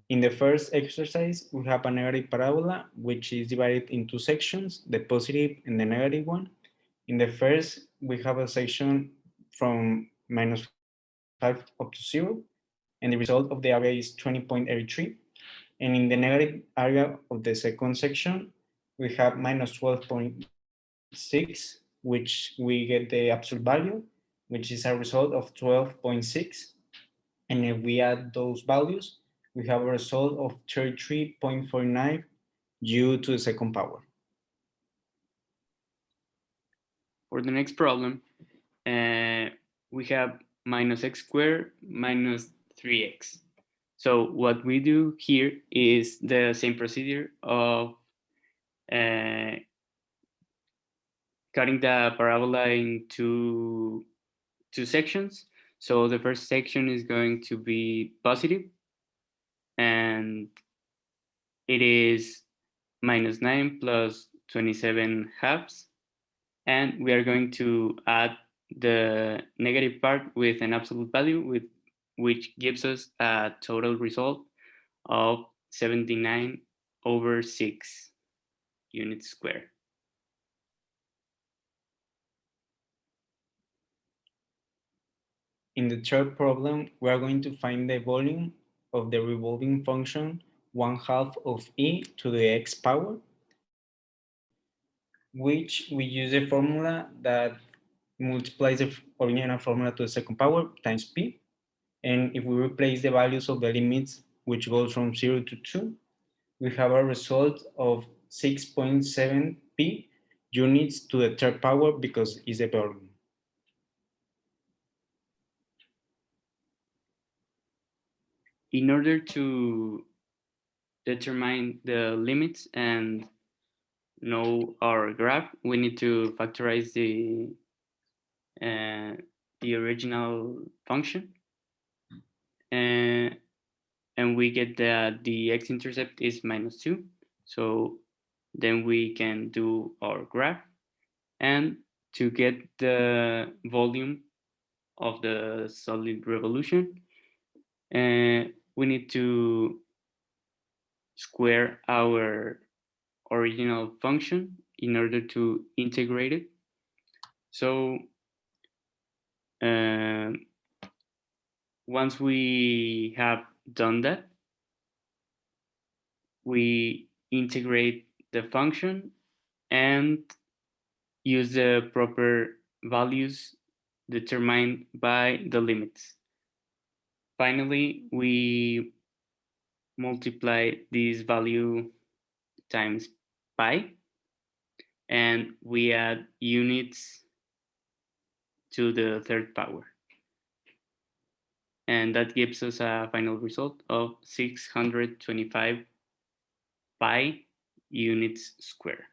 In the first exercise, we have a negative parabola, which is divided into sections, the positive and the negative one. In the first, we have a section from -5 up to 0, and the result of the area is 20.83. And in the negative area of the second section, we have -12.6, which we get the absolute value, which is a result of 12.6. And if we add those values, we have a result of 33.49 due to the second power. For the next problem, we have minus x squared minus 3x. So what we do here is the same procedure of cutting the parabola into two sections. So the first section is going to be positive, and it is minus 9 plus 27 halves. And we are going to add the negative part with an absolute value, which gives us a total result of 79/6 units squared. In the third problem, we are going to find the volume of the revolving function 1/2 of e to the x power, which we use a formula that multiplies the original formula to the second power times p. And if we replace the values of the limits, which goes from 0 to 2, we have a result of 6.7 p units to the third power because it's a volume. In order to determine the limits and know our graph, we need to factorize the original function, and we get that the x-intercept is -2. So then we can do our graph, and to get the volume of the solid revolution, we need to square our original function in order to integrate it. So once we have done that, we integrate the function and use the proper values determined by the limits. Finally, we multiply this value times pi, and we add units to the third power. And that gives us a final result of 625 pi units square.